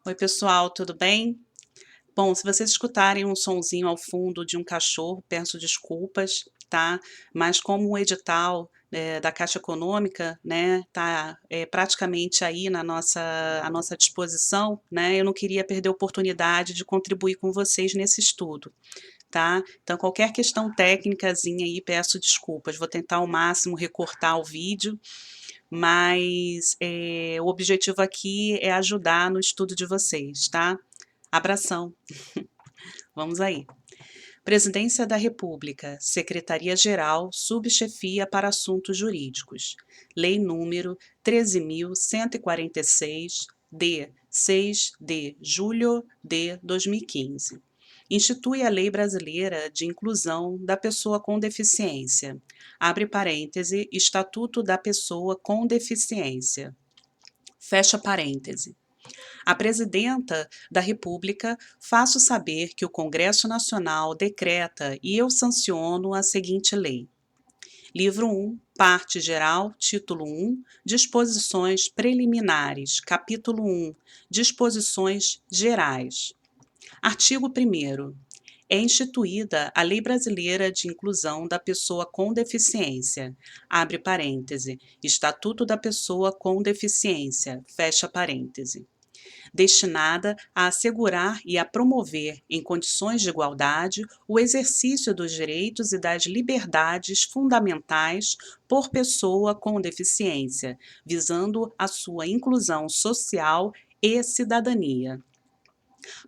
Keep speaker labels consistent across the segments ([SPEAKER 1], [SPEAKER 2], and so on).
[SPEAKER 1] Oi, pessoal, tudo bem? Bom, se vocês escutarem um sonzinho ao fundo de um cachorro, peço desculpas, tá? Mas como o edital, da Caixa Econômica, né, tá, praticamente aí na nossa à nossa disposição, né, eu não queria perder a oportunidade de contribuir com vocês nesse estudo, tá? Então qualquer questão técnicazinha aí, peço desculpas, vou tentar ao máximo recortar o vídeo, mas, o objetivo aqui é ajudar no estudo de vocês, tá? Abração. Vamos aí. Presidência da República, Secretaria-Geral, Subchefia para Assuntos Jurídicos. Lei número 13.146, de 6 de julho de 2015. Institui a Lei Brasileira de Inclusão da Pessoa com Deficiência. Abre parêntese, Estatuto da Pessoa com Deficiência. Fecha parêntese. A Presidenta da República, faço saber que o Congresso Nacional decreta e eu sanciono a seguinte lei. Livro 1, Parte Geral, Título 1, Disposições Preliminares, Capítulo 1, Disposições Gerais. Artigo 1º. É instituída a Lei Brasileira de Inclusão da Pessoa com Deficiência, abre parêntese, Estatuto da Pessoa com Deficiência, fecha parêntese, destinada a assegurar e a promover, em condições de igualdade, o exercício dos direitos e das liberdades fundamentais por pessoa com deficiência, visando a sua inclusão social e cidadania.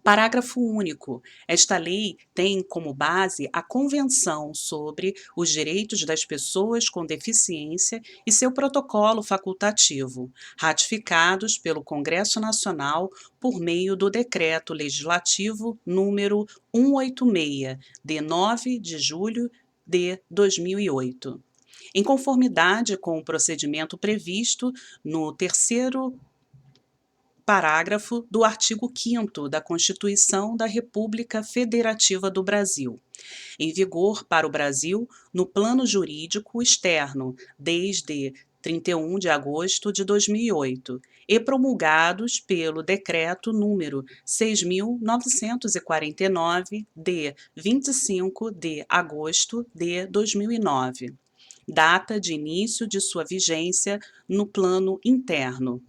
[SPEAKER 1] Parágrafo único. Esta lei tem como base a Convenção sobre os Direitos das Pessoas com Deficiência e seu protocolo facultativo, ratificados pelo Congresso Nacional por meio do Decreto Legislativo número 186, de 9 de julho de 2008. Em conformidade com o procedimento previsto no terceiro parágrafo do artigo 5º da Constituição da República Federativa do Brasil, em vigor para o Brasil no plano jurídico externo desde 31 de agosto de 2008 e promulgados pelo Decreto número 6.949, de 25 de agosto de 2009, data de início de sua vigência no plano interno.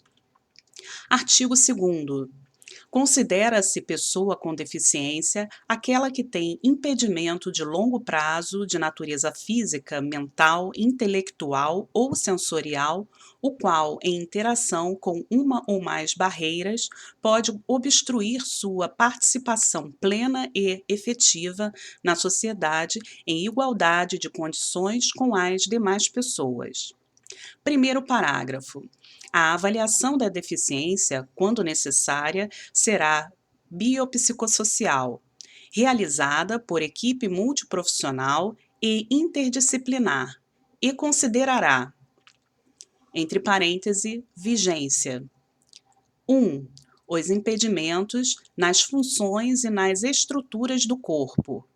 [SPEAKER 1] Artigo 2º. Considera-se pessoa com deficiência aquela que tem impedimento de longo prazo de natureza física, mental, intelectual ou sensorial, o qual, em interação com uma ou mais barreiras, pode obstruir sua participação plena e efetiva na sociedade em igualdade de condições com as demais pessoas. Primeiro parágrafo. A avaliação da deficiência, quando necessária, será biopsicossocial, realizada por equipe multiprofissional e interdisciplinar, e considerará, entre parênteses, vigência. 1. Os impedimentos nas funções e nas estruturas do corpo.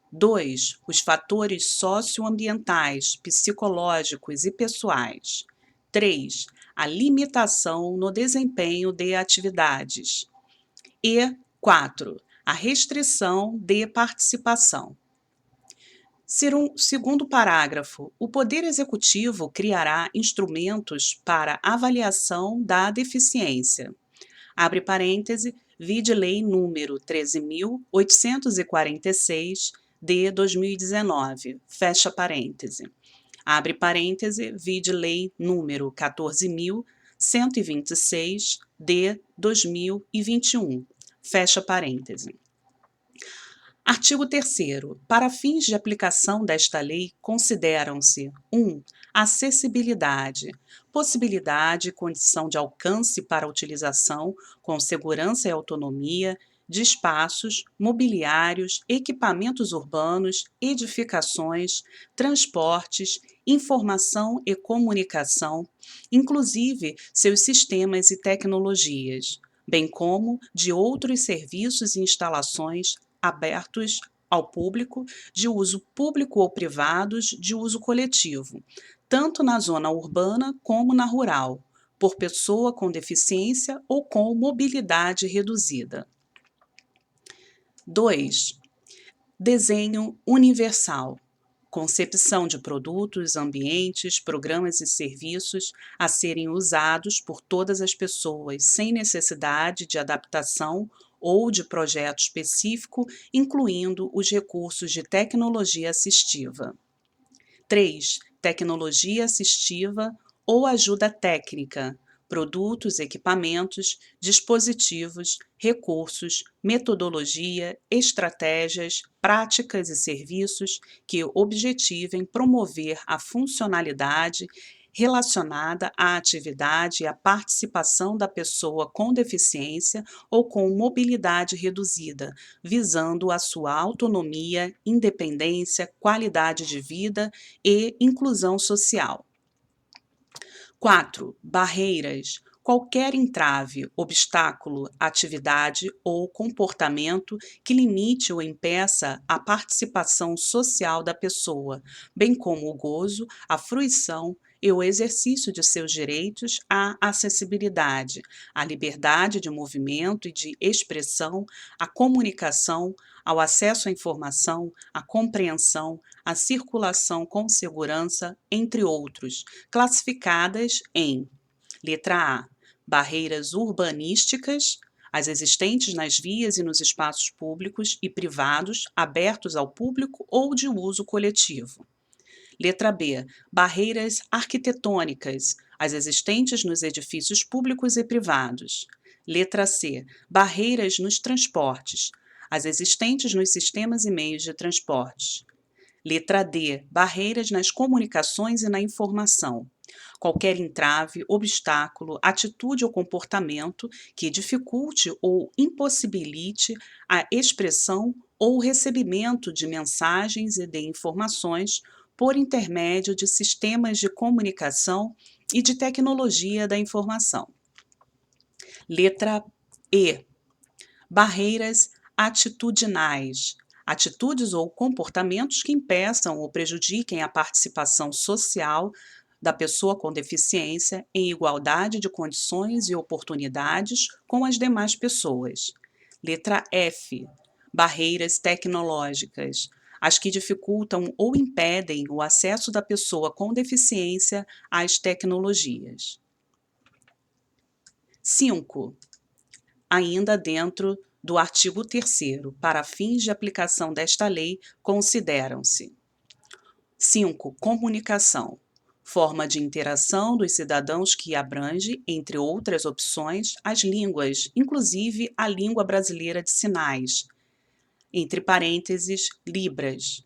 [SPEAKER 1] 2. Os fatores socioambientais, psicológicos e pessoais. 3. A limitação no desempenho de atividades. E 4. A restrição de participação. Segundo parágrafo, o Poder Executivo criará instrumentos para avaliação da deficiência. Abre parêntese, vide Lei número 13.846, de 2019, fecha parêntese. Abre parêntese, vide Lei número 14.126, de 2021, fecha parêntese. Artigo 3º. Para fins de aplicação desta lei, consideram-se 1. Acessibilidade, possibilidade e condição de alcance para utilização com segurança e autonomia de espaços, mobiliários, equipamentos urbanos, edificações, transportes, informação e comunicação, inclusive seus sistemas e tecnologias, bem como de outros serviços e instalações abertos ao público, de uso público ou privados, de uso coletivo, tanto na zona urbana como na rural, por pessoa com deficiência ou com mobilidade reduzida. 2. Desenho universal. Concepção de produtos, ambientes, programas e serviços a serem usados por todas as pessoas, sem necessidade de adaptação ou de projeto específico, incluindo os recursos de tecnologia assistiva. 3. Tecnologia assistiva ou ajuda técnica, produtos, equipamentos, dispositivos, recursos, metodologia, estratégias, práticas e serviços que objetivem promover a funcionalidade relacionada à atividade e à participação da pessoa com deficiência ou com mobilidade reduzida, visando a sua autonomia, independência, qualidade de vida e inclusão social. 4. Barreiras. Qualquer entrave, obstáculo, atividade ou comportamento que limite ou impeça a participação social da pessoa, bem como o gozo, a fruição e o exercício de seus direitos à acessibilidade, à liberdade de movimento e de expressão, à comunicação, ao acesso à informação, à compreensão, à circulação com segurança, entre outros, classificadas em: letra A, barreiras urbanísticas, as existentes nas vias e nos espaços públicos e privados abertos ao público ou de uso coletivo. Letra B, barreiras arquitetônicas, as existentes nos edifícios públicos e privados. Letra C, barreiras nos transportes, as existentes nos sistemas e meios de transporte. Letra D, barreiras nas comunicações e na informação. Qualquer entrave, obstáculo, atitude ou comportamento que dificulte ou impossibilite a expressão ou o recebimento de mensagens e de informações por intermédio de sistemas de comunicação e de tecnologia da informação. Letra E, barreiras atitudinais, atitudes ou comportamentos que impeçam ou prejudiquem a participação social da pessoa com deficiência em igualdade de condições e oportunidades com as demais pessoas. Letra F, barreiras tecnológicas, as que dificultam ou impedem o acesso da pessoa com deficiência às tecnologias. 5. Ainda dentro do artigo 3º, para fins de aplicação desta lei, consideram-se: 5. Comunicação. Forma de interação dos cidadãos que abrange, entre outras opções, as línguas, inclusive a língua brasileira de sinais, entre parênteses, Libras.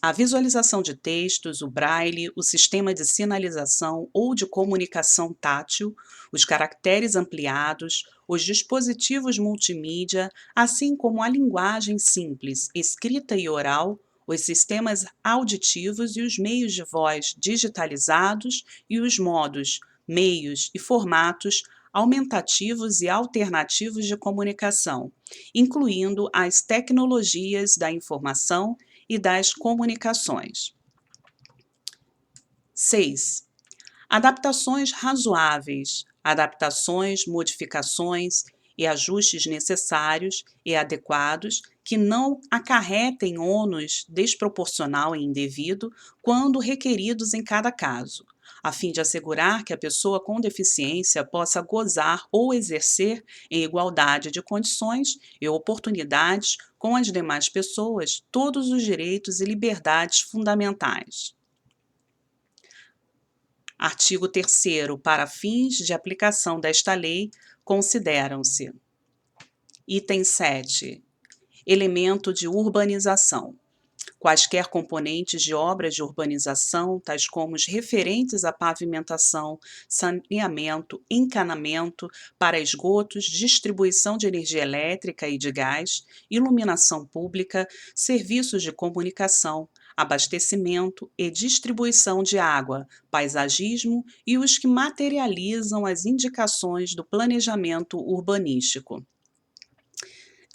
[SPEAKER 1] A visualização de textos, o braille, o sistema de sinalização ou de comunicação tátil, os caracteres ampliados, os dispositivos multimídia, assim como a linguagem simples, escrita e oral, os sistemas auditivos e os meios de voz digitalizados e os modos, meios e formatos aumentativos e alternativos de comunicação, incluindo as tecnologias da informação e das comunicações. 6. Adaptações razoáveis, adaptações, modificações e ajustes necessários e adequados que não acarretem ônus desproporcional e indevido quando requeridos em cada caso, a fim de assegurar que a pessoa com deficiência possa gozar ou exercer em igualdade de condições e oportunidades com as demais pessoas todos os direitos e liberdades fundamentais. Artigo 3º, para fins de aplicação desta lei, consideram-se: item 7. Elemento de urbanização. Quaisquer componentes de obras de urbanização, tais como os referentes à pavimentação, saneamento, encanamento para esgotos, distribuição de energia elétrica e de gás, iluminação pública, serviços de comunicação, abastecimento e distribuição de água, paisagismo e os que materializam as indicações do planejamento urbanístico.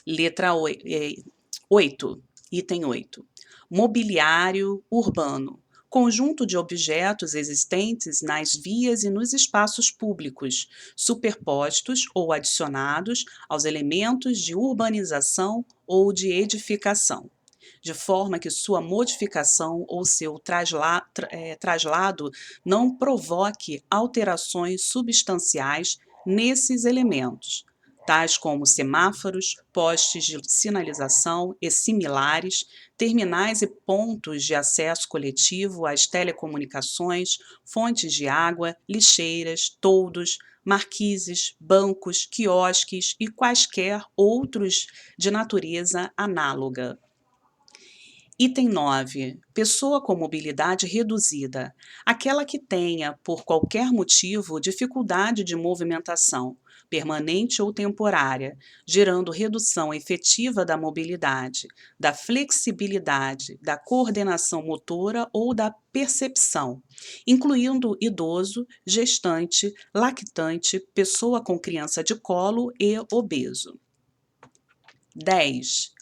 [SPEAKER 1] Letra 8, item 8. Mobiliário urbano. conjunto de objetos existentes nas vias e nos espaços públicos, superpostos ou adicionados aos elementos de urbanização ou de edificação, de forma que sua modificação ou seu traslado não provoque alterações substanciais nesses elementos, tais como semáforos, postes de sinalização e similares, terminais e pontos de acesso coletivo às telecomunicações, fontes de água, lixeiras, toldos, marquises, bancos, quiosques e quaisquer outros de natureza análoga. Item 9. Pessoa com mobilidade reduzida. Aquela que tenha, por qualquer motivo, dificuldade de movimentação, permanente ou temporária, gerando redução efetiva da mobilidade, da flexibilidade, da coordenação motora ou da percepção, incluindo idoso, gestante, lactante, pessoa com criança de colo e obeso. 10.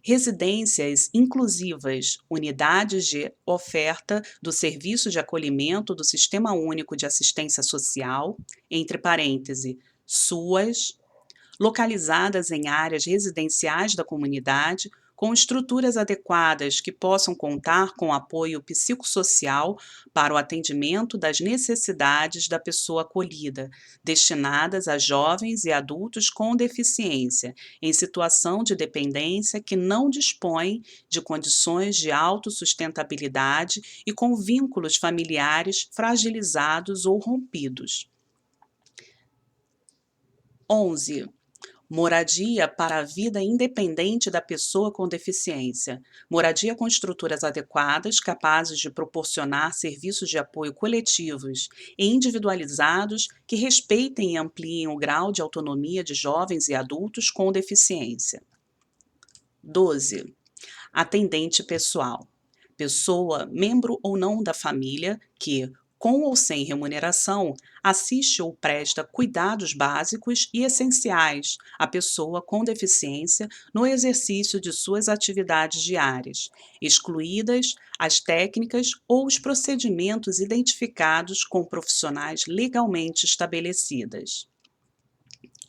[SPEAKER 1] Residências inclusivas, unidades de oferta do Serviço de Acolhimento do Sistema Único de Assistência Social, entre parênteses, SUAS, localizadas em áreas residenciais da comunidade, com estruturas adequadas que possam contar com apoio psicossocial para o atendimento das necessidades da pessoa acolhida, destinadas a jovens e adultos com deficiência, em situação de dependência que não dispõem de condições de autossustentabilidade e com vínculos familiares fragilizados ou rompidos. 11. Moradia para a vida independente da pessoa com deficiência. Moradia com estruturas adequadas, capazes de proporcionar serviços de apoio coletivos e individualizados que respeitem e ampliem o grau de autonomia de jovens e adultos com deficiência. 12. Atendente pessoal. Pessoa, membro ou não da família, que, com ou sem remuneração, assiste ou presta cuidados básicos e essenciais à pessoa com deficiência no exercício de suas atividades diárias, excluídas as técnicas ou os procedimentos identificados com profissionais legalmente estabelecidas.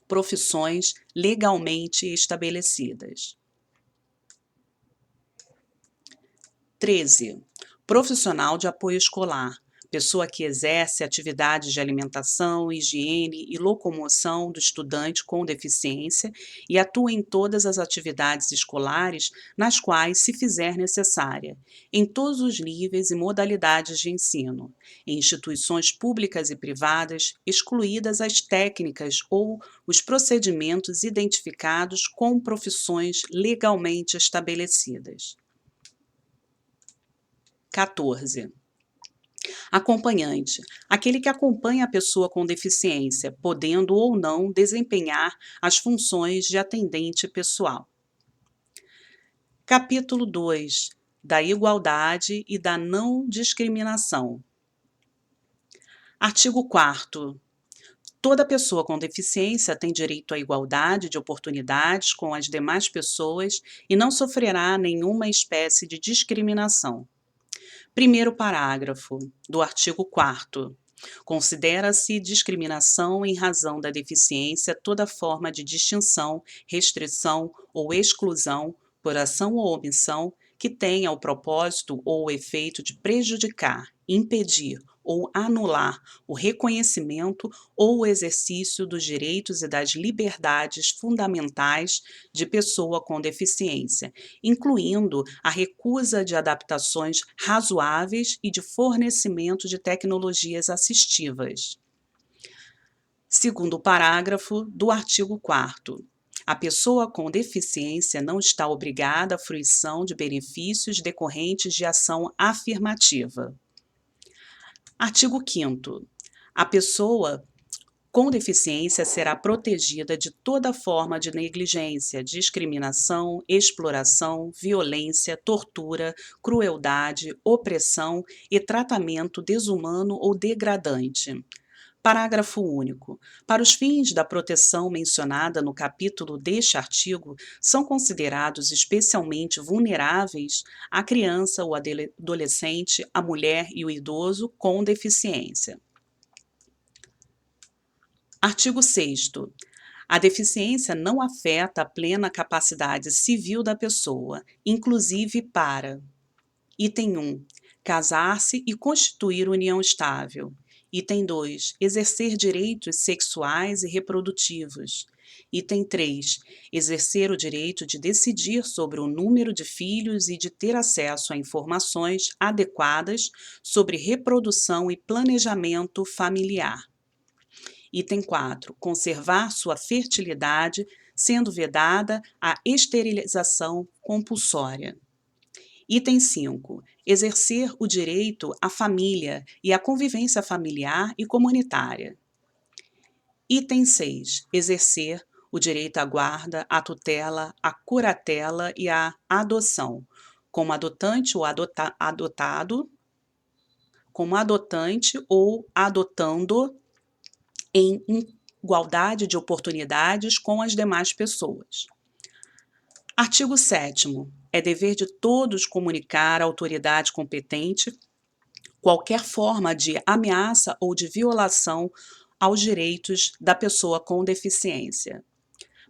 [SPEAKER 1] Profissões legalmente estabelecidas. 13. Profissional de apoio escolar. Pessoa que exerce atividades de alimentação, higiene e locomoção do estudante com deficiência e atua em todas as atividades escolares nas quais se fizer necessária, em todos os níveis e modalidades de ensino, em instituições públicas e privadas, excluídas as técnicas ou os procedimentos identificados com profissões legalmente estabelecidas. 14. Acompanhante, aquele que acompanha a pessoa com deficiência, podendo ou não desempenhar as funções de atendente pessoal. Capítulo 2. Da igualdade e da não discriminação. Artigo 4º. Toda pessoa com deficiência tem direito à igualdade de oportunidades com as demais pessoas e não sofrerá nenhuma espécie de discriminação. Primeiro parágrafo do artigo 4º. Considera-se discriminação em razão da deficiência toda forma de distinção, restrição ou exclusão, por ação ou omissão, que tenha o propósito ou o efeito de prejudicar, impedir ou anular o reconhecimento ou o exercício dos direitos e das liberdades fundamentais de pessoa com deficiência, incluindo a recusa de adaptações razoáveis e de fornecimento de tecnologias assistivas. Segundo parágrafo do artigo 4º. A pessoa com deficiência não está obrigada à fruição de benefícios decorrentes de ação afirmativa. Artigo 5º. A pessoa com deficiência será protegida de toda forma de negligência, discriminação, exploração, violência, tortura, crueldade, opressão e tratamento desumano ou degradante. Parágrafo único. Para os fins da proteção mencionada no capítulo deste artigo, são considerados especialmente vulneráveis a criança, o adolescente, a mulher e o idoso com deficiência. Artigo 6º. A deficiência não afeta a plena capacidade civil da pessoa, inclusive para: item 1, casar-se e constituir união estável. Item 2, exercer direitos sexuais e reprodutivos. Item 3, exercer o direito de decidir sobre o número de filhos e de ter acesso a informações adequadas sobre reprodução e planejamento familiar. Item 4, conservar sua fertilidade, sendo vedada a esterilização compulsória. Item 5. Exercer o direito à família e à convivência familiar e comunitária. Item 6. Exercer o direito à guarda, à tutela, à curatela e à adoção, como adotante ou adotado, como adotante ou adotando em igualdade de oportunidades com as demais pessoas. Artigo 7º. É dever de todos comunicar à autoridade competente qualquer forma de ameaça ou de violação aos direitos da pessoa com deficiência.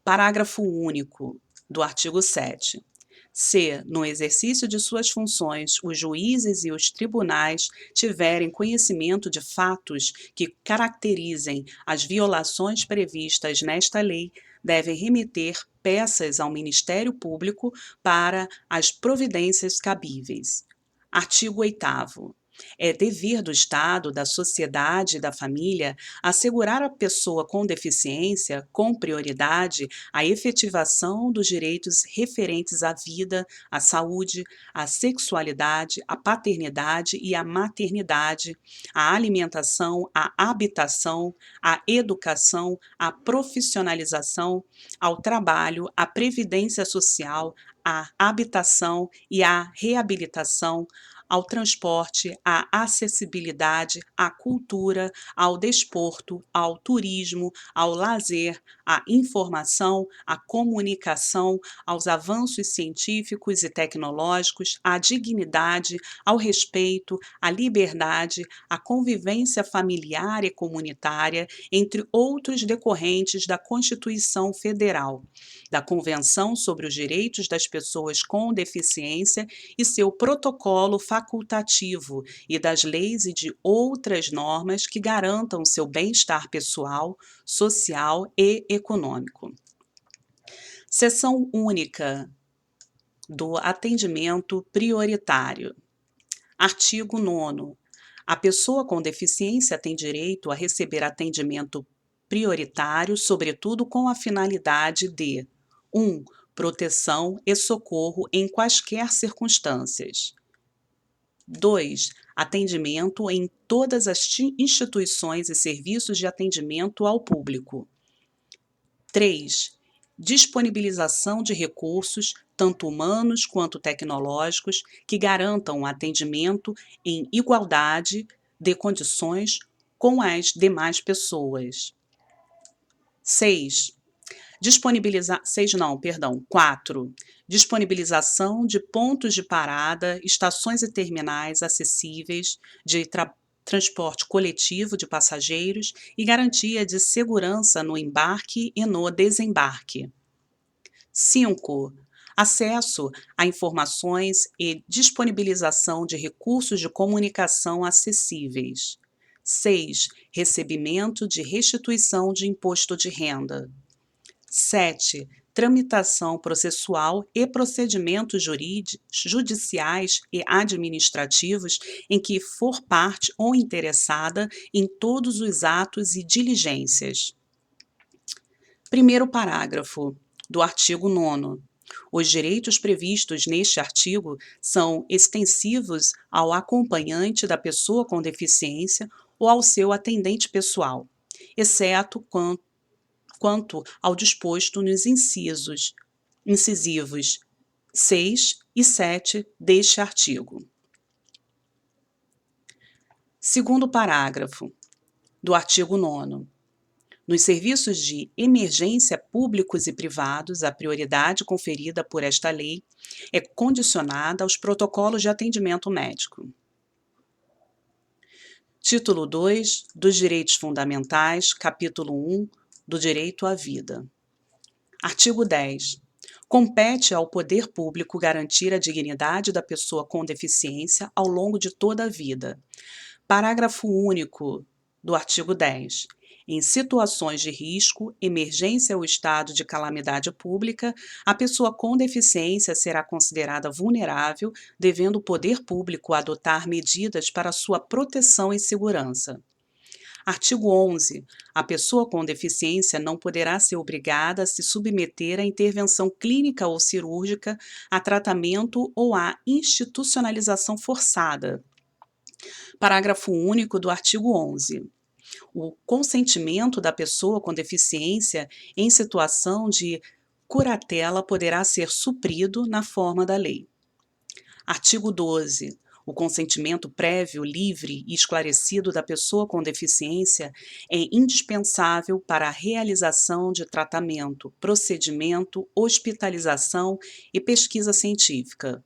[SPEAKER 1] Parágrafo único do artigo 7. Se, no exercício de suas funções, os juízes e os tribunais tiverem conhecimento de fatos que caracterizem as violações previstas nesta lei, devem remeter peças ao Ministério Público para as providências cabíveis. Artigo 8º. É dever do Estado, da sociedade e da família assegurar à pessoa com deficiência, com prioridade, a efetivação dos direitos referentes à vida, à saúde, à sexualidade, à paternidade e à maternidade, à alimentação, à habitação, à educação, à profissionalização, ao trabalho, à previdência social, à habitação e à reabilitação, ao transporte, à acessibilidade, à cultura, ao desporto, ao turismo, ao lazer, à informação, à comunicação, aos avanços científicos e tecnológicos, à dignidade, ao respeito, à liberdade, à convivência familiar e comunitária, entre outros decorrentes da Constituição Federal, da Convenção sobre os Direitos das Pessoas com Deficiência e seu protocolo facultativo e das leis e de outras normas que garantam seu bem-estar pessoal, social e econômico. Seção única do atendimento prioritário. Artigo 9º. A pessoa com deficiência tem direito a receber atendimento prioritário, sobretudo com a finalidade de: 1. Proteção e socorro em quaisquer circunstâncias. 2. Atendimento em todas as instituições e serviços de atendimento ao público. 3. Disponibilização de recursos, tanto humanos quanto tecnológicos, que garantam o atendimento em igualdade de condições com as demais pessoas. 4. Disponibilização de pontos de parada, estações e terminais acessíveis de transporte coletivo de passageiros e garantia de segurança no embarque e no desembarque. 5. Acesso a informações e disponibilização de recursos de comunicação acessíveis. 6. Recebimento de restituição de imposto de renda. 7. Tramitação processual e procedimentos judiciais e administrativos em que for parte ou interessada em todos os atos e diligências. Primeiro parágrafo do artigo 9º. Os direitos previstos neste artigo são extensivos ao acompanhante da pessoa com deficiência ou ao seu atendente pessoal, exceto quanto ao disposto nos incisivos 6 e 7 deste artigo. Segundo parágrafo. do artigo 9º. Nos serviços de emergência públicos e privados, a prioridade conferida por esta lei é condicionada aos protocolos de atendimento médico. Título 2 dos Direitos Fundamentais, capítulo 1 do Direito à Vida. Artigo 10. Compete ao poder público garantir a dignidade da pessoa com deficiência ao longo de toda a vida. Parágrafo único do artigo 10. Em situações de risco, emergência ou estado de calamidade pública, a pessoa com deficiência será considerada vulnerável, devendo o poder público adotar medidas para sua proteção e segurança. Artigo 11. A pessoa com deficiência não poderá ser obrigada a se submeter à intervenção clínica ou cirúrgica, a tratamento ou à institucionalização forçada. Parágrafo único do artigo 11. O consentimento da pessoa com deficiência em situação de curatela poderá ser suprido na forma da lei. Artigo 12. O consentimento prévio, livre e esclarecido da pessoa com deficiência é indispensável para a realização de tratamento, procedimento, hospitalização e pesquisa científica.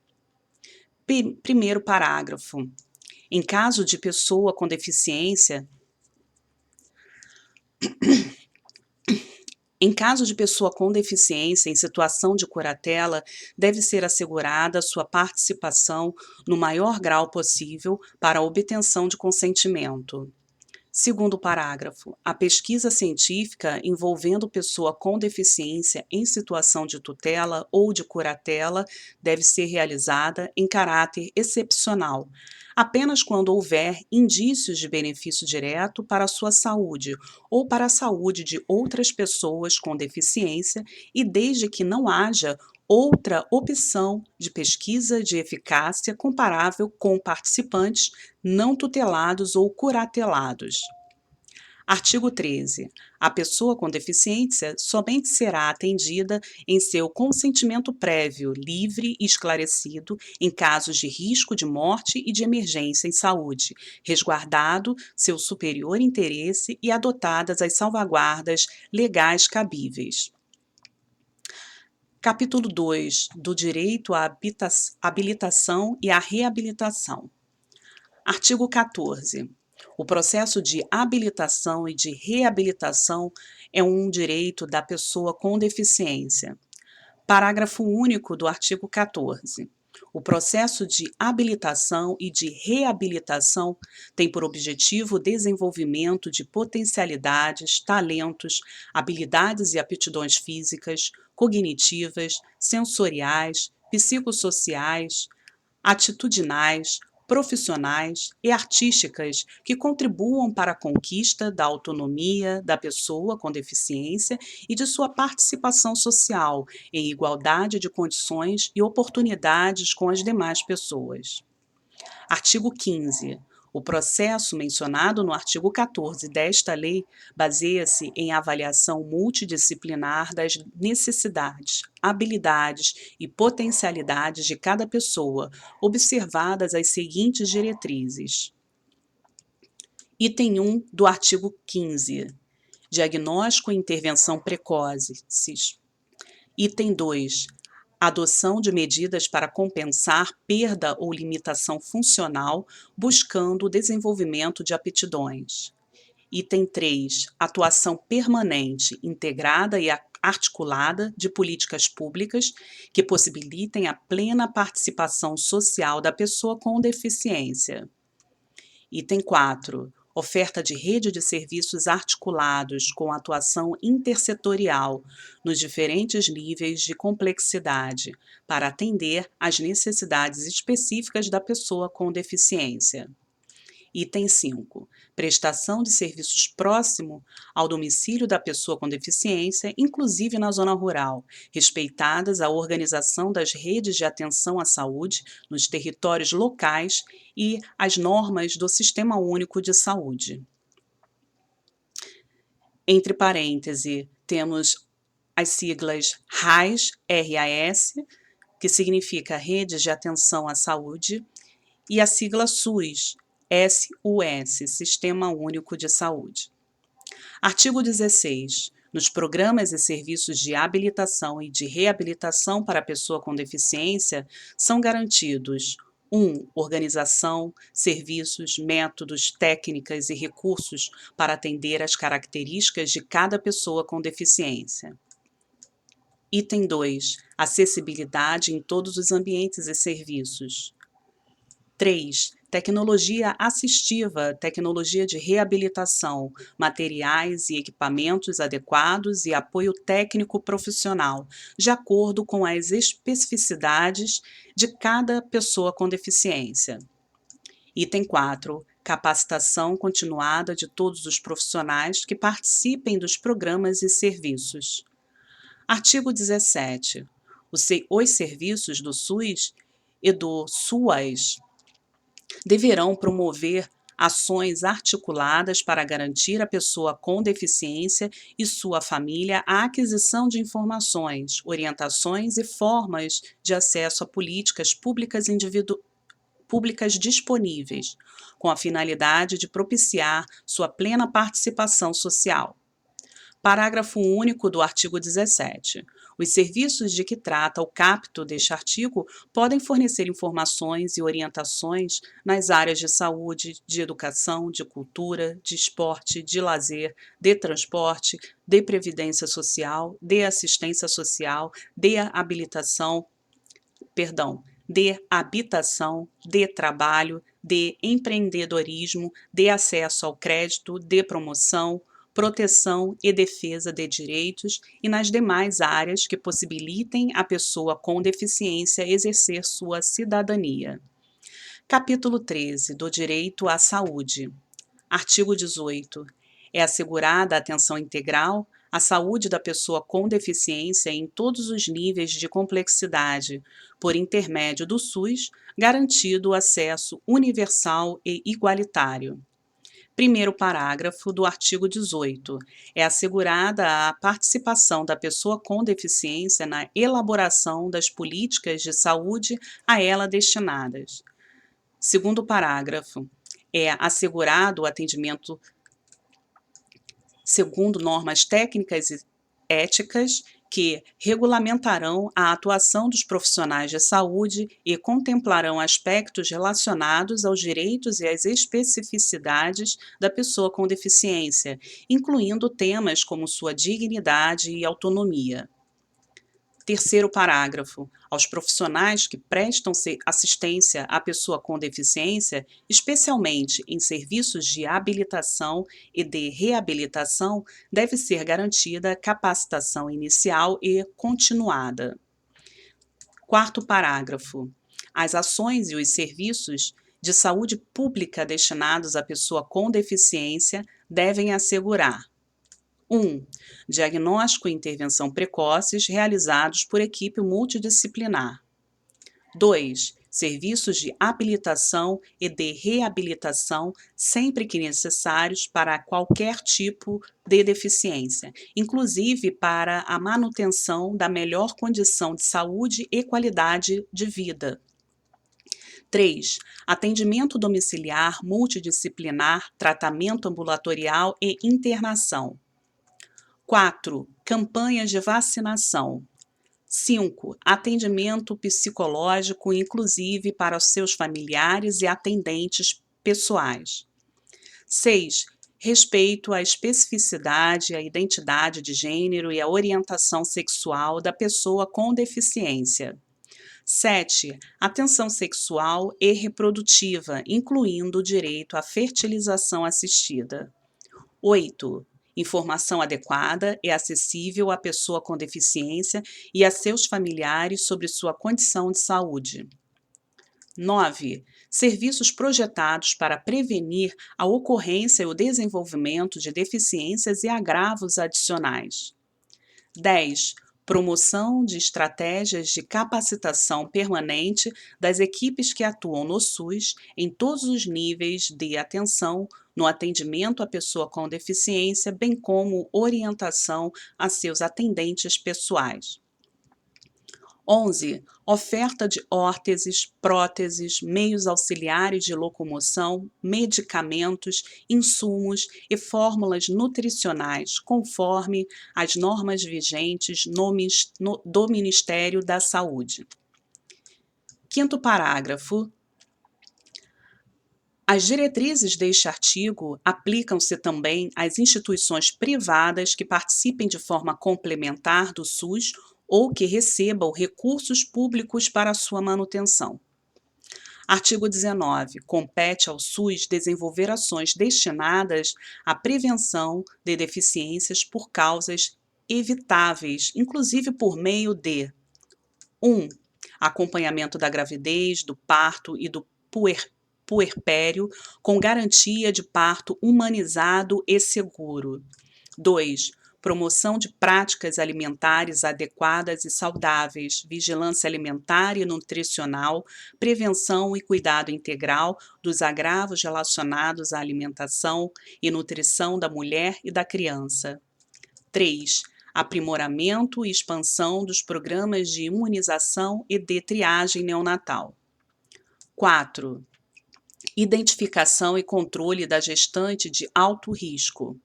[SPEAKER 1] Primeiro parágrafo. Em caso de pessoa com deficiência, em situação de curatela, deve ser assegurada sua participação no maior grau possível para a obtenção de consentimento. Segundo parágrafo, a pesquisa científica envolvendo pessoa com deficiência em situação de tutela ou de curatela deve ser realizada em caráter excepcional, apenas quando houver indícios de benefício direto para a sua saúde ou para a saúde de outras pessoas com deficiência e desde que não haja outra opção de pesquisa de eficácia comparável com participantes não tutelados ou curatelados. Artigo 13. A pessoa com deficiência somente será atendida em seu consentimento prévio, livre e esclarecido em casos de risco de morte e de emergência em saúde, resguardado seu superior interesse e adotadas as salvaguardas legais cabíveis. Capítulo 2 do Direito à Habilitação e à Reabilitação. Artigo 14. O processo de habilitação e de reabilitação é um direito da pessoa com deficiência. Parágrafo único do artigo 14. O processo de habilitação e de reabilitação tem por objetivo o desenvolvimento de potencialidades, talentos, habilidades e aptidões físicas, cognitivas, sensoriais, psicossociais, atitudinais, profissionais e artísticas que contribuam para a conquista da autonomia da pessoa com deficiência e de sua participação social em igualdade de condições e oportunidades com as demais pessoas. Artigo 15. O processo mencionado no artigo 14 desta lei baseia-se em avaliação multidisciplinar das necessidades, habilidades e potencialidades de cada pessoa, observadas as seguintes diretrizes. Item 1 do artigo 15. Diagnóstico e intervenção precoces. Item 2. Adoção de medidas para compensar perda ou limitação funcional, buscando o desenvolvimento de aptidões. Item 3. Atuação permanente, integrada e articulada de políticas públicas que possibilitem a plena participação social da pessoa com deficiência. Item 4. Oferta de rede de serviços articulados com atuação intersetorial nos diferentes níveis de complexidade, para atender às necessidades específicas da pessoa com deficiência. Item 5. Prestação de serviços próximo ao domicílio da pessoa com deficiência, inclusive na zona rural, respeitadas a organização das redes de atenção à saúde nos territórios locais e as normas do Sistema Único de Saúde. Entre parênteses, temos as siglas RAS, R-A-S, que significa Redes de Atenção à Saúde, e a sigla SUS, SUS, Sistema Único de Saúde. Artigo 16. Nos programas e serviços de habilitação e de reabilitação para a pessoa com deficiência, são garantidos 1. Organização, serviços, métodos, técnicas e recursos para atender às características de cada pessoa com deficiência. Item 2. Acessibilidade em todos os ambientes e serviços. 3. Tecnologia assistiva, tecnologia de reabilitação, materiais e equipamentos adequados e apoio técnico profissional, de acordo com as especificidades de cada pessoa com deficiência. Item 4. Capacitação continuada de todos os profissionais que participem dos programas e serviços. Artigo 17. Os serviços do SUS e do SUAS deverão promover ações articuladas para garantir à pessoa com deficiência e sua família a aquisição de informações, orientações e formas de acesso a políticas públicas disponíveis, com a finalidade de propiciar sua plena participação social. Parágrafo único do artigo 17. Os serviços de que trata o caput deste artigo podem fornecer informações e orientações nas áreas de saúde, de educação, de cultura, de esporte, de lazer, de transporte, de previdência social, de assistência social, de habitação, de trabalho, de empreendedorismo, de acesso ao crédito, de promoção, proteção e defesa de direitos e nas demais áreas que possibilitem à pessoa com deficiência exercer sua cidadania. Capítulo 13 do Direito à Saúde. Artigo 18. É assegurada a atenção integral à saúde da pessoa com deficiência em todos os níveis de complexidade, por intermédio do SUS, garantido o acesso universal e igualitário. Primeiro parágrafo do artigo 18. É assegurada a participação da pessoa com deficiência na elaboração das políticas de saúde a ela destinadas. Segundo parágrafo. É assegurado o atendimento segundo normas técnicas e éticas que regulamentarão a atuação dos profissionais de saúde e contemplarão aspectos relacionados aos direitos e às especificidades da pessoa com deficiência, incluindo temas como sua dignidade e autonomia. Terceiro parágrafo. Aos profissionais que prestam assistência à pessoa com deficiência, especialmente em serviços de habilitação e de reabilitação, deve ser garantida capacitação inicial e continuada. Quarto parágrafo. As ações e os serviços de saúde pública destinados à pessoa com deficiência devem assegurar 1. Diagnóstico e intervenção precoces realizados por equipe multidisciplinar. 2. Serviços de habilitação e de reabilitação sempre que necessários para qualquer tipo de deficiência, inclusive para a manutenção da melhor condição de saúde e qualidade de vida. 3. Atendimento domiciliar multidisciplinar, tratamento ambulatorial e internação. 4. Campanhas de vacinação. 5. Atendimento psicológico, inclusive para os seus familiares e atendentes pessoais. 6. Respeito à especificidade, à identidade de gênero e à orientação sexual da pessoa com deficiência. 7. Atenção sexual e reprodutiva, incluindo o direito à fertilização assistida. 8. Informação adequada e acessível à pessoa com deficiência e a seus familiares sobre sua condição de saúde. 9. Serviços projetados para prevenir a ocorrência e o desenvolvimento de deficiências e agravos adicionais. 10. Promoção de estratégias de capacitação permanente das equipes que atuam no SUS em todos os níveis de atenção no atendimento à pessoa com deficiência, bem como orientação a seus atendentes pessoais. 11. Oferta de órteses, próteses, meios auxiliares de locomoção, medicamentos, insumos e fórmulas nutricionais, conforme as normas vigentes do Ministério da Saúde. Quinto parágrafo. As diretrizes deste artigo aplicam-se também às instituições privadas que participem de forma complementar do SUS ou que recebam recursos públicos para sua manutenção. Artigo 19. Compete ao SUS desenvolver ações destinadas à prevenção de deficiências por causas evitáveis, inclusive por meio de 1. Acompanhamento da gravidez, do parto e do puerpério, com garantia de parto humanizado e seguro. 2. Promoção de práticas alimentares adequadas e saudáveis, vigilância alimentar e nutricional, prevenção e cuidado integral dos agravos relacionados à alimentação e nutrição da mulher e da criança. 3. Aprimoramento e expansão dos programas de imunização e de triagem neonatal. 4. Identificação e controle da gestante de alto risco.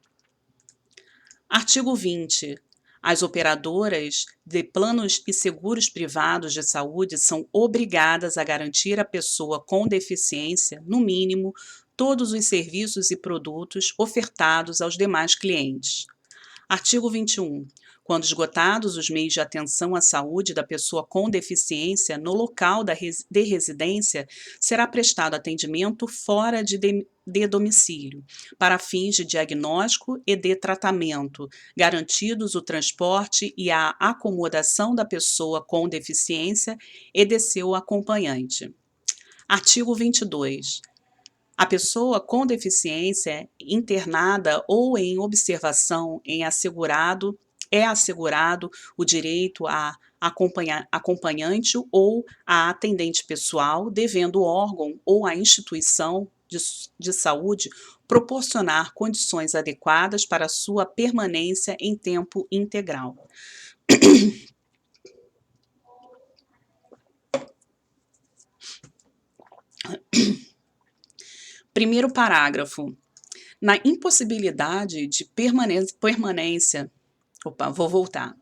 [SPEAKER 1] Artigo 20. As operadoras de planos e seguros privados de saúde são obrigadas a garantir à pessoa com deficiência, no mínimo, todos os serviços e produtos ofertados aos demais clientes. Artigo 21. Quando esgotados os meios de atenção à saúde da pessoa com deficiência no local de residência, será prestado atendimento fora de domicílio, para fins de diagnóstico e de tratamento, garantidos o transporte e a acomodação da pessoa com deficiência e de seu acompanhante. Artigo 22. A pessoa com deficiência internada ou em observação é assegurado o direito a acompanhante ou a atendente pessoal, devendo o órgão ou a instituição de saúde proporcionar condições adequadas para sua permanência em tempo integral. Primeiro parágrafo. Na impossibilidade de permanência. Vou voltar.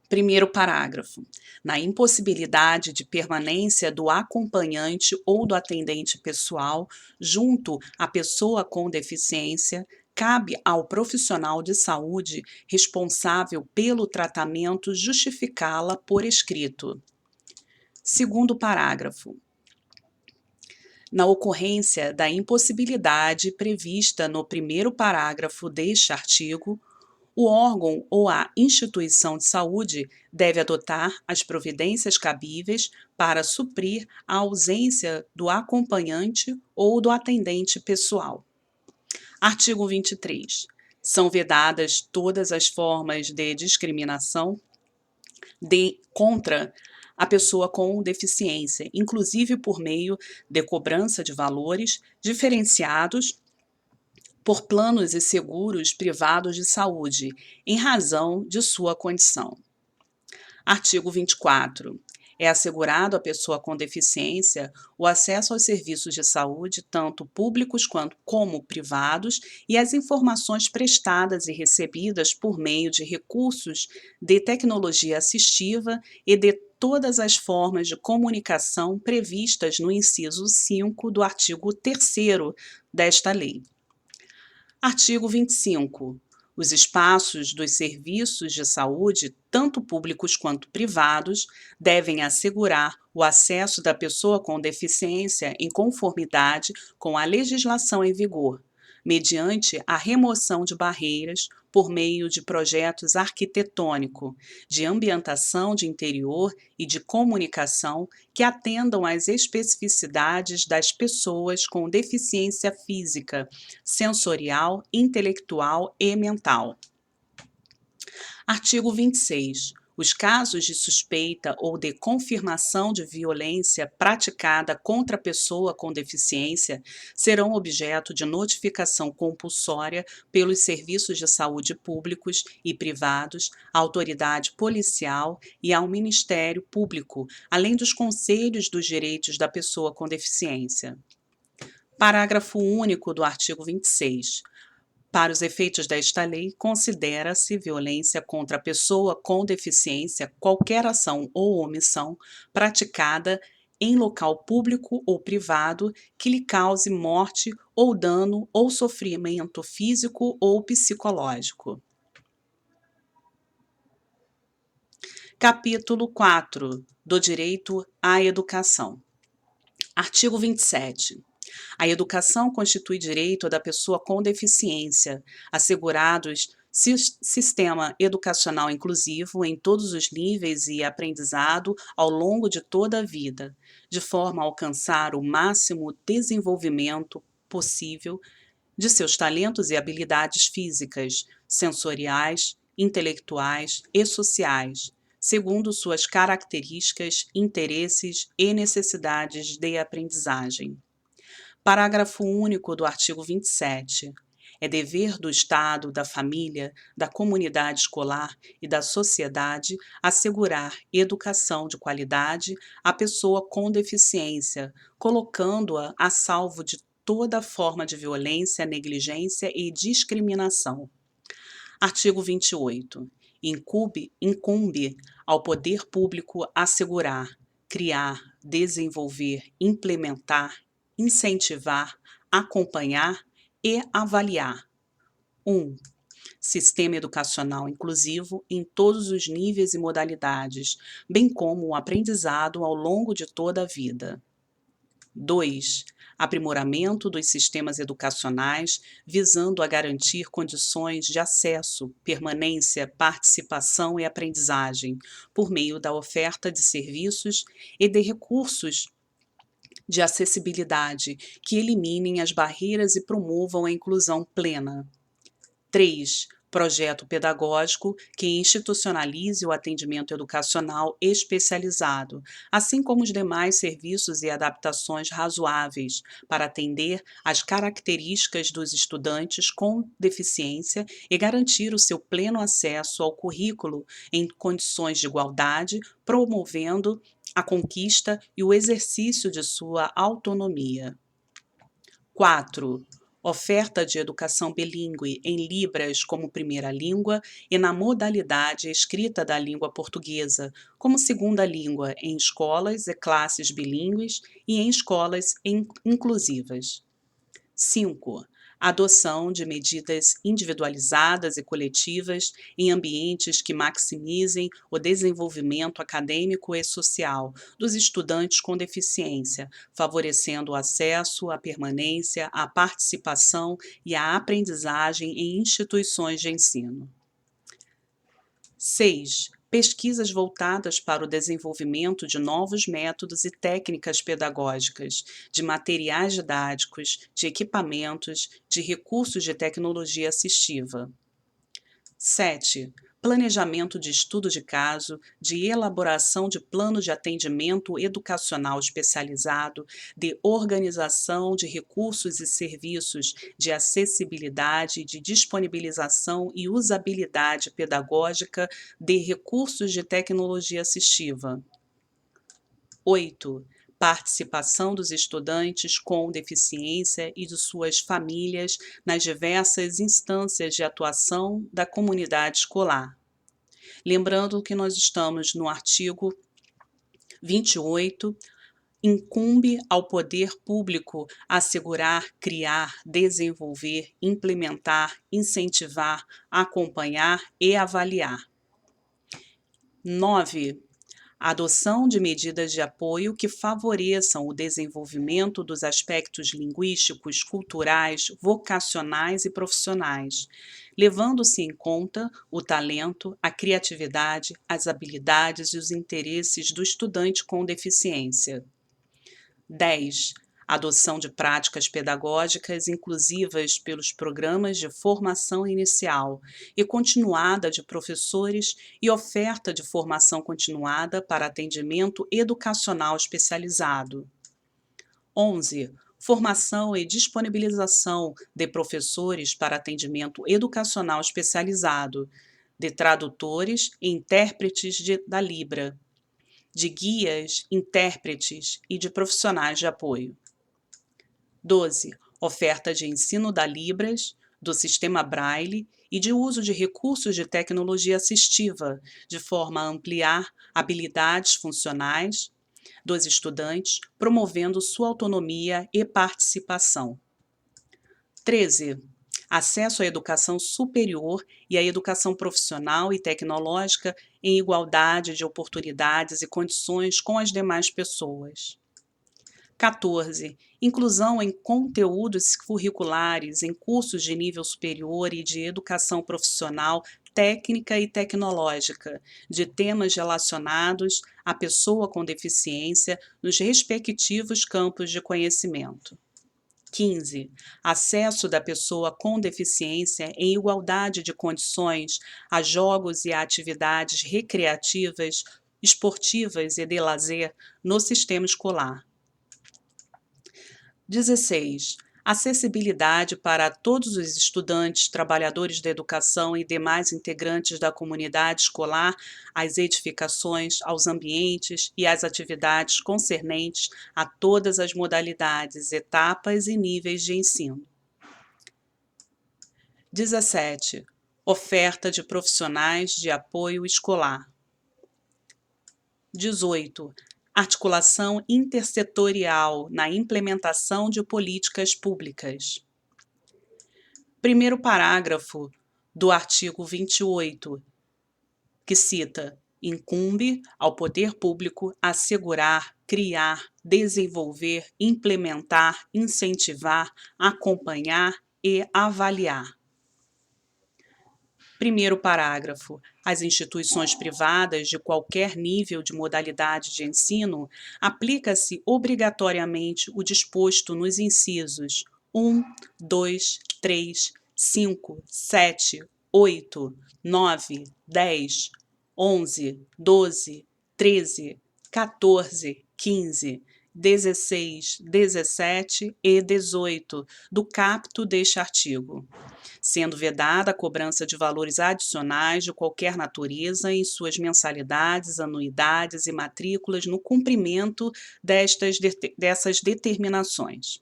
[SPEAKER 1] Primeiro parágrafo. Na impossibilidade de permanência do acompanhante ou do atendente pessoal junto à pessoa com deficiência, cabe ao profissional de saúde responsável pelo tratamento justificá-la por escrito. Segundo parágrafo. Na ocorrência da impossibilidade prevista no primeiro parágrafo deste artigo, o órgão ou a instituição de saúde deve adotar as providências cabíveis para suprir a ausência do acompanhante ou do atendente pessoal. Artigo 23. São vedadas todas as formas de discriminação contra a pessoa com deficiência, inclusive por meio de cobrança de valores diferenciados por planos e seguros privados de saúde, em razão de sua condição. Artigo 24. É assegurado à pessoa com deficiência o acesso aos serviços de saúde, tanto públicos como privados, e as informações prestadas e recebidas por meio de recursos de tecnologia assistiva e de todas as formas de comunicação previstas no inciso 5 do artigo 3º desta lei. Artigo 25. Os espaços dos serviços de saúde, tanto públicos quanto privados, devem assegurar o acesso da pessoa com deficiência em conformidade com a legislação em vigor, mediante a remoção de barreiras por meio de projetos arquitetônicos, de ambientação de interior e de comunicação que atendam às especificidades das pessoas com deficiência física, sensorial, intelectual e mental. Artigo 26. Os casos de suspeita ou de confirmação de violência praticada contra a pessoa com deficiência serão objeto de notificação compulsória pelos serviços de saúde públicos e privados, à autoridade policial e ao Ministério Público, além dos conselhos dos direitos da pessoa com deficiência. Parágrafo único do artigo 26. Para os efeitos desta lei, considera-se violência contra a pessoa com deficiência qualquer ação ou omissão praticada em local público ou privado que lhe cause morte ou dano ou sofrimento físico ou psicológico. Capítulo 4 do Direito à Educação. Artigo 27. A educação constitui direito da pessoa com deficiência, assegurados sistema educacional inclusivo em todos os níveis e aprendizado ao longo de toda a vida, de forma a alcançar o máximo desenvolvimento possível de seus talentos e habilidades físicas, sensoriais, intelectuais e sociais, segundo suas características, interesses e necessidades de aprendizagem. Parágrafo único do artigo 27. É dever do Estado, da família, da comunidade escolar e da sociedade assegurar educação de qualidade à pessoa com deficiência, colocando-a a salvo de toda forma de violência, negligência e discriminação. Artigo 28. Incumbe ao poder público assegurar, criar, desenvolver, implementar, incentivar, acompanhar e avaliar. 1. Sistema educacional inclusivo em todos os níveis e modalidades, bem como o aprendizado ao longo de toda a vida. 2. Aprimoramento dos sistemas educacionais, visando a garantir condições de acesso, permanência, participação e aprendizagem, por meio da oferta de serviços e de recursos de acessibilidade que eliminem as barreiras e promovam a inclusão plena. 3. Projeto pedagógico que institucionalize o atendimento educacional especializado, assim como os demais serviços e adaptações razoáveis para atender às características dos estudantes com deficiência e garantir o seu pleno acesso ao currículo em condições de igualdade, promovendo a conquista e o exercício de sua autonomia. 4. Oferta de educação bilíngue em Libras como primeira língua e na modalidade escrita da língua portuguesa como segunda língua em escolas e classes bilíngues e em escolas inclusivas. 5. Adoção de medidas individualizadas e coletivas em ambientes que maximizem o desenvolvimento acadêmico e social dos estudantes com deficiência, favorecendo o acesso, a permanência, a participação e a aprendizagem em instituições de ensino. 6. Pesquisas voltadas para o desenvolvimento de novos métodos e técnicas pedagógicas, de materiais didáticos, de equipamentos, de recursos de tecnologia assistiva. 7. Planejamento de estudo de caso, de elaboração de plano de atendimento educacional especializado, de organização de recursos e serviços, de acessibilidade, de disponibilização e usabilidade pedagógica de recursos de tecnologia assistiva. 8. Participação dos estudantes com deficiência e de suas famílias nas diversas instâncias de atuação da comunidade escolar. Lembrando que nós estamos no artigo 28, incumbe ao poder público assegurar, criar, desenvolver, implementar, incentivar, acompanhar e avaliar. 9. A adoção de medidas de apoio que favoreçam o desenvolvimento dos aspectos linguísticos, culturais, vocacionais e profissionais, levando-se em conta o talento, a criatividade, as habilidades e os interesses do estudante com deficiência. 10. adoção de práticas pedagógicas inclusivas pelos programas de formação inicial e continuada de professores e oferta de formação continuada para atendimento educacional especializado. 11. Formação e disponibilização de professores para atendimento educacional especializado, de tradutores e intérpretes da Libra, de guias, intérpretes e de profissionais de apoio. 12. Oferta de ensino da Libras, do sistema Braille e de uso de recursos de tecnologia assistiva, de forma a ampliar habilidades funcionais dos estudantes, promovendo sua autonomia e participação. 13. Acesso à educação superior e à educação profissional e tecnológica em igualdade de oportunidades e condições com as demais pessoas. 14. Inclusão em conteúdos curriculares em cursos de nível superior e de educação profissional, técnica e tecnológica, de temas relacionados à pessoa com deficiência nos respectivos campos de conhecimento. 15. Acesso da pessoa com deficiência em igualdade de condições a jogos e a atividades recreativas, esportivas e de lazer no sistema escolar. 16. Acessibilidade para todos os estudantes, trabalhadores da educação e demais integrantes da comunidade escolar às edificações, aos ambientes e às atividades concernentes a todas as modalidades, etapas e níveis de ensino. 17. Oferta de profissionais de apoio escolar. 18. Articulação intersetorial na implementação de políticas públicas. Primeiro parágrafo do artigo 28, que cita: incumbe ao poder público assegurar, criar, desenvolver, implementar, incentivar, acompanhar e avaliar. Primeiro parágrafo. As instituições privadas de qualquer nível de modalidade de ensino, aplica-se obrigatoriamente o disposto nos incisos 1, 2, 3, 5, 7, 8, 9, 10, 11, 12, 13, 14, 15, 16, 17 e 18 do caput deste artigo, sendo vedada a cobrança de valores adicionais de qualquer natureza em suas mensalidades, anuidades e matrículas no cumprimento dessas determinações.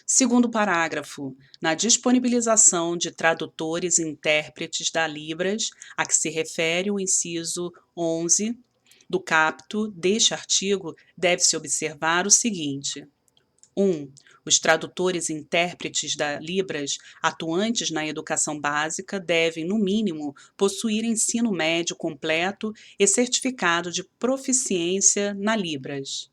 [SPEAKER 1] Segundo parágrafo, na disponibilização de tradutores e intérpretes da Libras, a que se refere o inciso 11 do caput deste artigo, deve-se observar o seguinte: 1. Os tradutores e intérpretes da Libras atuantes na educação básica devem, no mínimo, possuir ensino médio completo e certificado de proficiência na Libras.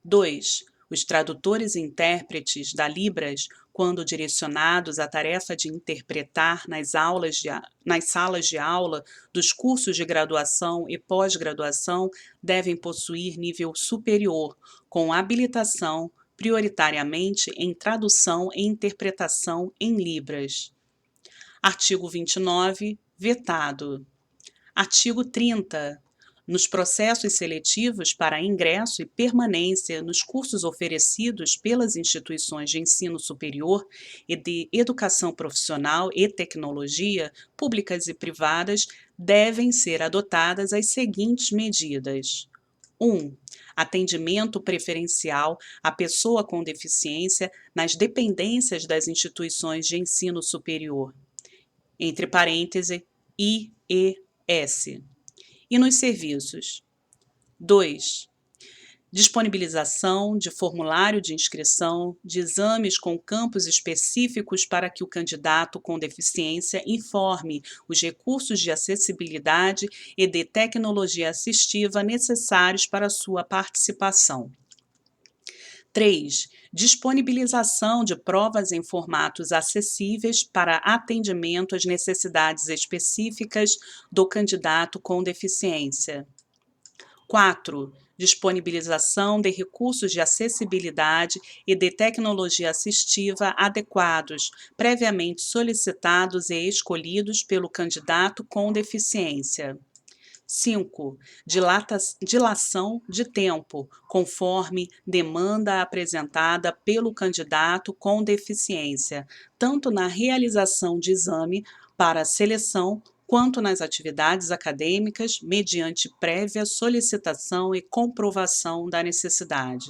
[SPEAKER 1] 2. Os tradutores e intérpretes da Libras, quando direcionados à tarefa de interpretar nas salas de aula dos cursos de graduação e pós-graduação, devem possuir nível superior, com habilitação prioritariamente em tradução e interpretação em Libras. Artigo 29, vetado. Artigo 30. Nos processos seletivos para ingresso e permanência nos cursos oferecidos pelas instituições de ensino superior e de educação profissional e tecnologia, públicas e privadas, devem ser adotadas as seguintes medidas: 1. Atendimento preferencial à pessoa com deficiência nas dependências das instituições de ensino superior, entre parênteses, IES, e nos serviços. 2. Disponibilização de formulário de inscrição, de exames com campos específicos para que o candidato com deficiência informe os recursos de acessibilidade e de tecnologia assistiva necessários para sua participação. 3. Disponibilização de provas em formatos acessíveis para atendimento às necessidades específicas do candidato com deficiência. 4. Disponibilização de recursos de acessibilidade e de tecnologia assistiva adequados, previamente solicitados e escolhidos pelo candidato com deficiência. 5. Dilação de tempo, conforme demanda apresentada pelo candidato com deficiência, tanto na realização de exame para seleção quanto nas atividades acadêmicas, mediante prévia solicitação e comprovação da necessidade.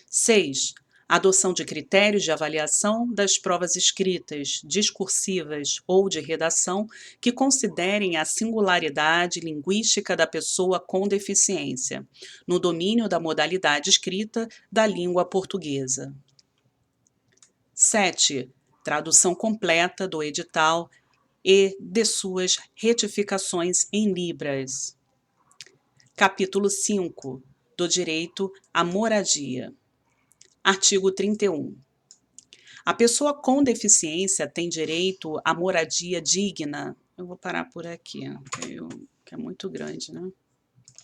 [SPEAKER 1] 6. Adoção de critérios de avaliação das provas escritas, discursivas ou de redação que considerem a singularidade linguística da pessoa com deficiência, no domínio da modalidade escrita da língua portuguesa. 7. Tradução completa do edital e de suas retificações em Libras. Capítulo 5. Do direito à moradia. Artigo 31. A pessoa com deficiência tem direito à moradia digna. Eu vou parar por aqui, que é muito grande, né?